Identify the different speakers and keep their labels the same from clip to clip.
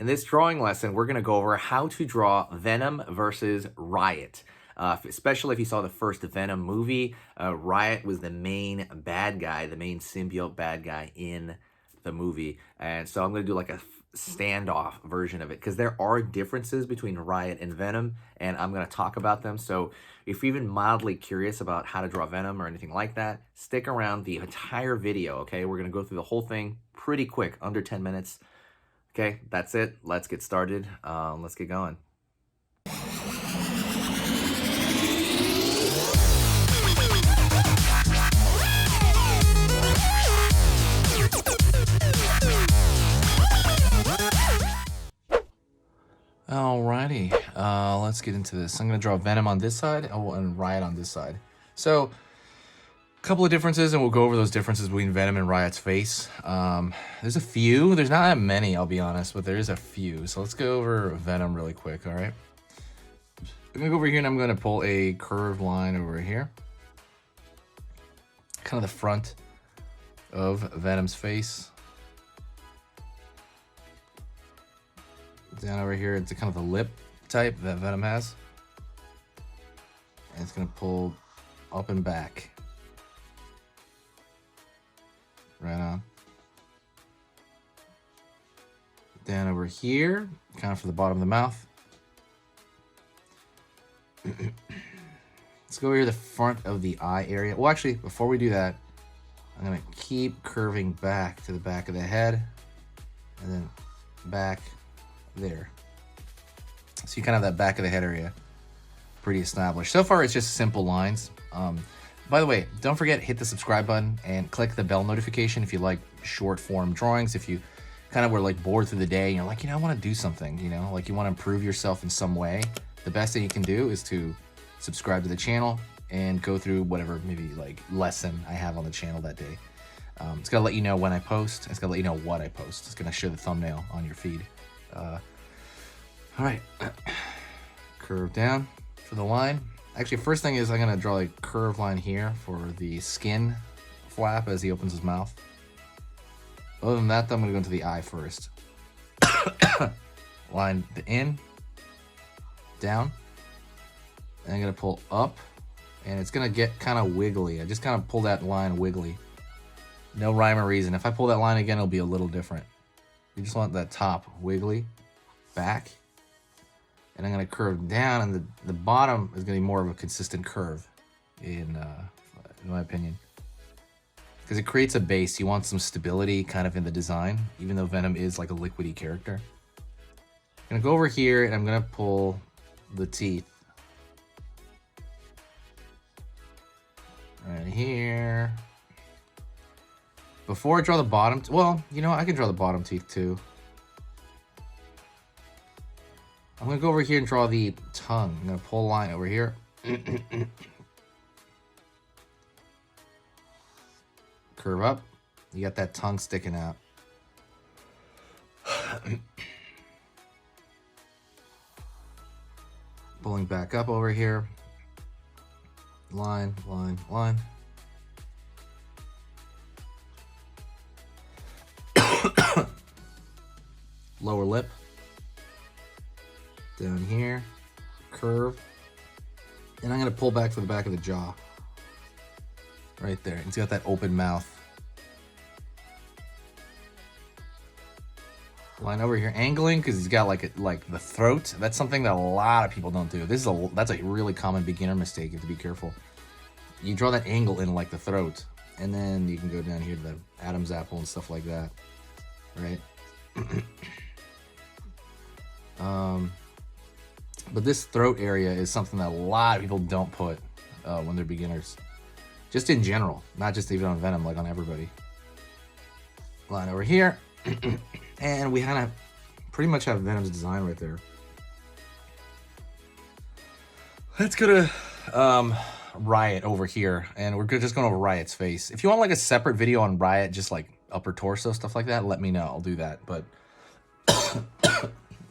Speaker 1: In this drawing lesson, we're going to go over how to draw Venom versus Riot. Especially if you saw the first Venom movie, Riot was the main bad guy, the main symbiote bad guy in the movie. And so I'm going to do like a standoff version of it because there are differences between Riot and Venom, and I'm going to talk about them. So if you're even mildly curious about how to draw Venom or anything like that, stick around the entire video, okay? We're going to go through the whole thing pretty quick, under 10 minutes. Okay, that's it. Let's get started. Let's get going. Alrighty, let's get into this. I'm going to draw Venom on this side and Riot on this side. So, a couple of differences, and we'll go over those differences between Venom and Riot's face. There's a few. There's not that many, I'll be honest, but there is a few. So let's go over Venom really quick, all right? I'm going to go over here, and I'm going to pull a curved line over here. Kind of the front of Venom's face. Down over here, it's kind of the lip type that Venom has. And it's going to pull up and back. Right on. Down over here, kind of for the bottom of the mouth. Let's go over here, the front of the eye area. Well, actually, before we do that, I'm going to keep curving back to the back of the head. And then back there. So you kind of have that back of the head area pretty established. So far, it's just simple lines. By the way, don't forget, hit the subscribe button and click the bell notification if you like short form drawings. If you kind of were like bored through the day and you're like, I want to do something, like you want to improve yourself in some way, the best thing you can do is to subscribe to the channel and go through whatever maybe like lesson I have on the channel that day. It's going to let you know when I post. It's going to let you know what I post. It's going to show the thumbnail on your feed. All right, curve down for the line. Actually, first thing is I'm gonna draw a curved line here for the skin flap as he opens his mouth. Other than that, though, I'm gonna go into the eye first. Line the in, down, and I'm gonna pull up, and it's gonna get kind of wiggly. I just kind of pull that line wiggly. No rhyme or reason. If I pull that line again, it'll be a little different. You just want that top wiggly back. And I'm going to curve down, and the bottom is going to be more of a consistent curve, in my opinion. Because it creates a base. You want some stability kind of in the design, even though Venom is like a liquidy character. I'm going to go over here, and I'm going to pull the teeth. Right here. Before I draw the bottom, well, I can draw the bottom teeth too. I'm going to go over here and draw the tongue. I'm going to pull a line over here. Curve up. You got that tongue sticking out. Pulling back up over here. Line, line, line. Lower lip. Down here, curve, and I'm going to pull back for the back of the jaw. Right there. It's got that open mouth. Line over here, angling, because he's got like the throat. That's something that a lot of people don't do. That's a really common beginner mistake. You have to be careful. You draw that angle in like the throat, and then you can go down here to the Adam's apple and stuff like that. Right? But this throat area is something that a lot of people don't put when they're beginners. Just in general, not just even on Venom, like on everybody. Line over here. And we kind of pretty much have Venom's design right there. Let's go to Riot over here, and we're just going over Riot's face. If you want like a separate video on Riot, just like upper torso, stuff like that, let me know. I'll do that. But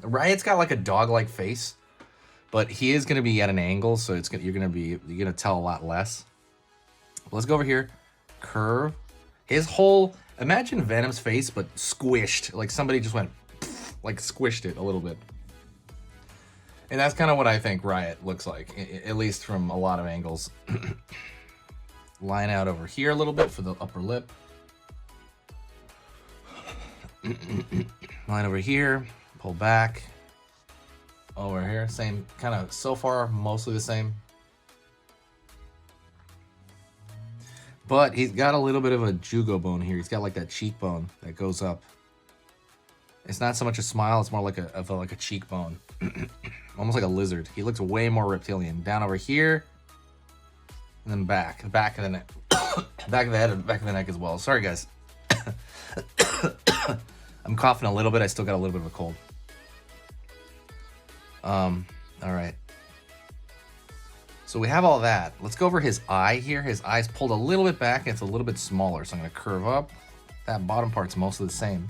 Speaker 1: Riot's got like a dog-like face. But he is going to be at an angle, so you're going to tell a lot less. Let's go over here, curve. His whole, imagine Venom's face, but squished, like somebody just went like squished it a little bit. And that's kind of what I think Riot looks like, at least from a lot of angles. Line out over here a little bit for the upper lip. Line over here, pull back. Over here, same kind of, so far, mostly the same. But he's got a little bit of a jugo bone here. He's got like that cheekbone that goes up. It's not so much a smile, it's more like a cheekbone. Almost like a lizard. He looks way more reptilian. Down over here, and then back. The back of the neck. Back of the head and back of the neck as well. Sorry, guys. I'm coughing a little bit. I still got a little bit of a cold. All right. So we have all that. Let's go over his eye here. His eye's pulled a little bit back, and it's a little bit smaller. So I'm going to curve up. That bottom part's mostly the same.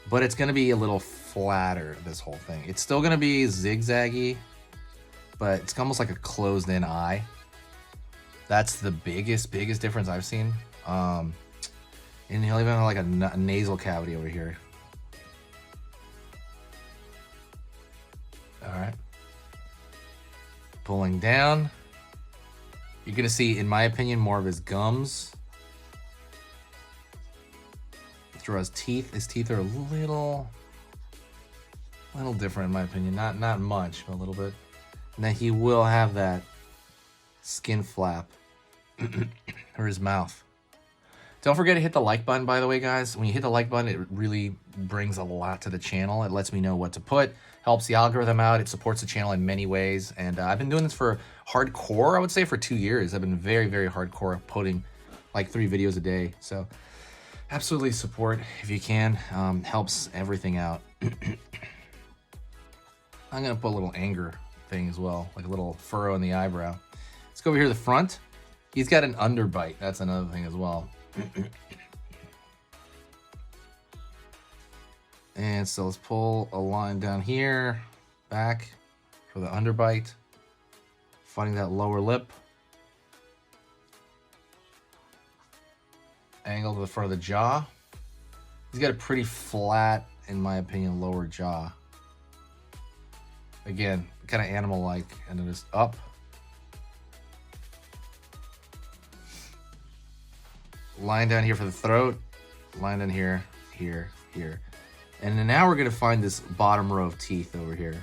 Speaker 1: But it's going to be a little flatter, this whole thing. It's still going to be zigzaggy, but it's almost like a closed-in eye. That's the biggest difference I've seen. And he'll even have like a nasal cavity over here. All right. Pulling down. You're going to see, in my opinion, more of his gums. Through his teeth. His teeth are a little different, in my opinion. Not much, but a little bit. And then he will have that skin flap or his mouth. Don't forget to hit the like button, by the way, guys. When you hit the like button, it really brings a lot to the channel. It lets me know what to put, helps the algorithm out. It supports the channel in many ways. And I've been doing this for hardcore, I would say, for 2 years. I've been very, very hardcore, putting like 3 videos a day. So absolutely support if you can. Helps everything out. I'm going to put a little anger thing as well, like a little furrow in the eyebrow. Let's go over here to the front. He's got an underbite. That's another thing as well. And so let's pull a line down here, back for the underbite, finding that lower lip. Angle to the front of the jaw. He's got a pretty flat, in my opinion, lower jaw. Again, kind of animal-like, and then just up. Line down here for the throat. Line down here, here, here. And then now we're going to find this bottom row of teeth over here.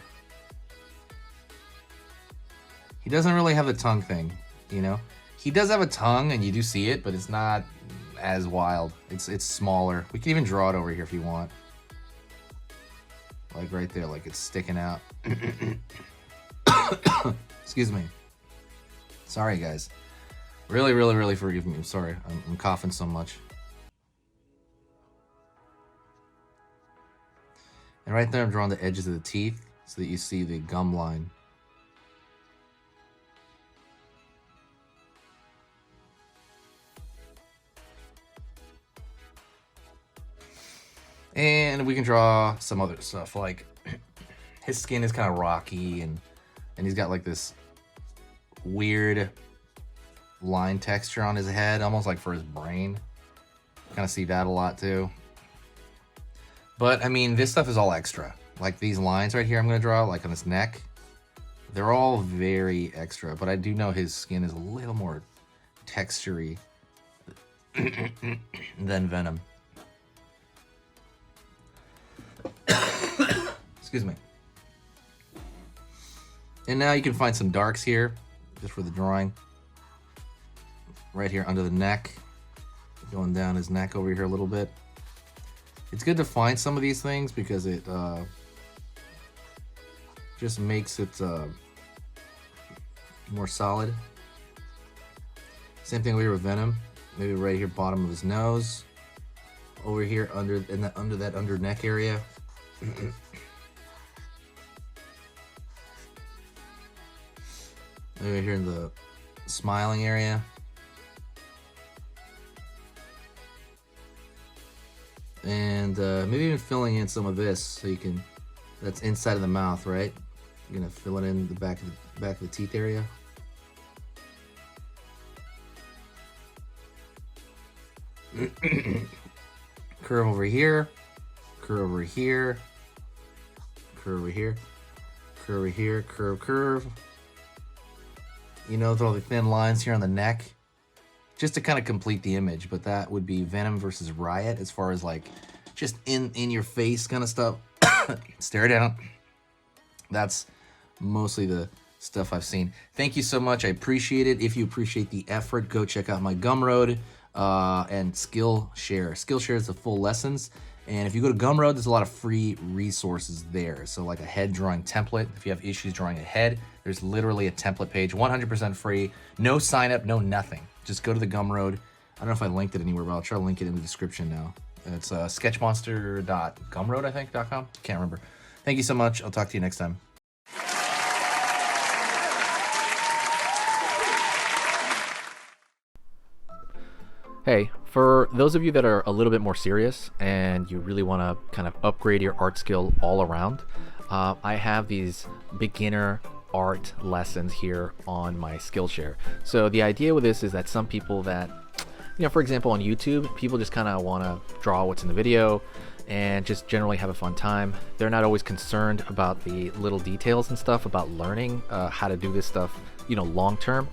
Speaker 1: He doesn't really have the tongue thing, you know? He does have a tongue, and you do see it, but it's not as wild. It's smaller. We can even draw it over here if you want. Like right there, like it's sticking out. Excuse me. Sorry, guys. Really forgive me. I'm sorry. I'm coughing so much. And right there, I'm drawing the edges of the teeth so that you see the gum line. And we can draw some other stuff, like his skin is kind of rocky, and he's got like this weird line texture on his head, almost like for his brain. Kind of see that a lot too. But I mean, this stuff is all extra. Like these lines right here I'm going to draw, like on his neck, they're all very extra. But I do know his skin is a little more textury than Venom. Excuse me. And now you can find some darks here, just for the drawing. Right here under the neck. Going down his neck over here a little bit. It's good to find some of these things because it just makes it more solid. Same thing over here with Venom. Maybe right here, bottom of his nose. Over here under that under neck area. Over here in the smiling area. And maybe even filling in some of this so you can, that's inside of the mouth, right? You're gonna fill it in the back of the teeth area. Curve over here, curve over here, curve over here, curve over here, curve, curve. You know, with all the thin lines here on the neck, just to kind of complete the image. But that would be Venom versus Riot as far as like just in your face kind of stuff. Stare down. That's mostly the stuff I've seen. Thank you so much. I appreciate it. If you appreciate the effort, go check out my Gumroad and Skillshare. Skillshare is the full lessons. And if you go to Gumroad, there's a lot of free resources there. So like a head drawing template. If you have issues drawing a head, there's literally a template page, 100% free. No sign up, no nothing. Just go to the Gumroad. I don't know if I linked it anywhere, but I'll try to link it in the description now. It's sketchmonster.gumroad, I think, .com. Can't remember. Thank you so much. I'll talk to you next time.
Speaker 2: Hey, for those of you that are a little bit more serious and you really want to kind of upgrade your art skill all around, I have these beginner art lessons here on my Skillshare. So the idea with this is that some people that, you know, for example, on YouTube, people just kind of want to draw what's in the video and just generally have a fun time. They're not always concerned about the little details and stuff about learning how to do this stuff, you know, long term.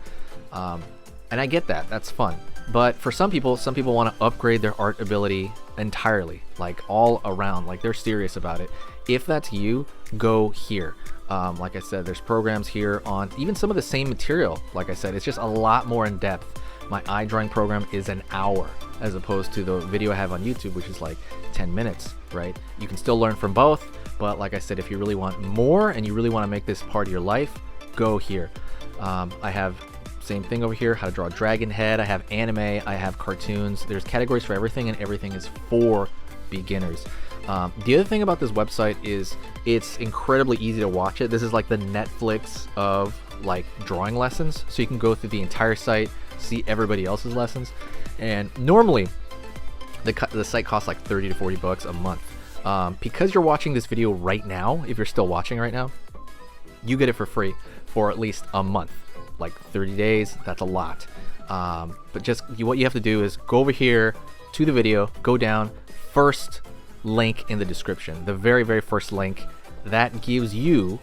Speaker 2: And I get that, that's fun. But for some people want to upgrade their art ability entirely, like all around, like they're serious about it. If that's you, go here. Like I said, there's programs here on even some of the same material. Like I said, it's just a lot more in depth. My eye drawing program is an hour as opposed to the video I have on YouTube, which is like 10 minutes, right? You can still learn from both, but like I said, if you really want more and you really want to make this part of your life, go here. I have same thing over here, how to draw a dragon head. I have anime, I have cartoons. There's categories for everything, and everything is for beginners. The other thing about this website is it's incredibly easy to watch it. This is like the Netflix of like drawing lessons. So you can go through the entire site, see everybody else's lessons. And normally the site costs like 30 to 40 bucks a month. Because you're watching this video right now, if you're still watching right now, you get it for free for at least a month. Like 30 days, that's a lot. But just what you have to do is go over here to the video, go down, first link in the description, the very, very first link. That gives you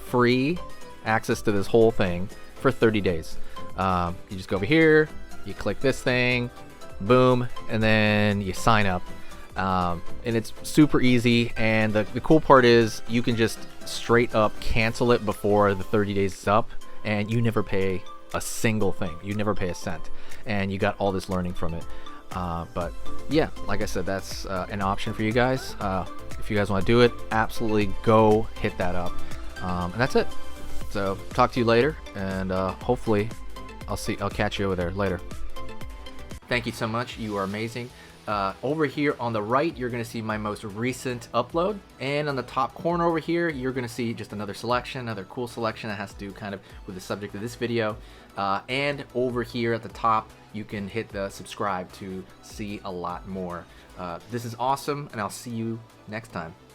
Speaker 2: free access to this whole thing for 30 days. You just go over here, you click this thing, boom, and then you sign up. And it's super easy, and the cool part is you can just straight up cancel it before the 30 days is up, and you never pay a single thing. You never pay a cent, and you got all this learning from it. But yeah, like I said, that's an option for you guys. If you guys want to do it, absolutely go hit that up. And that's it. So talk to you later, and hopefully I'll catch you over there later. Thank you so much. You are amazing. Over here on the right, you're going to see my most recent upload, and on the top corner over here, you're going to see just another selection, another cool selection that has to do kind of with the subject of this video. And over here at the top, you can hit the subscribe to see a lot more. This is awesome, and I'll see you next time.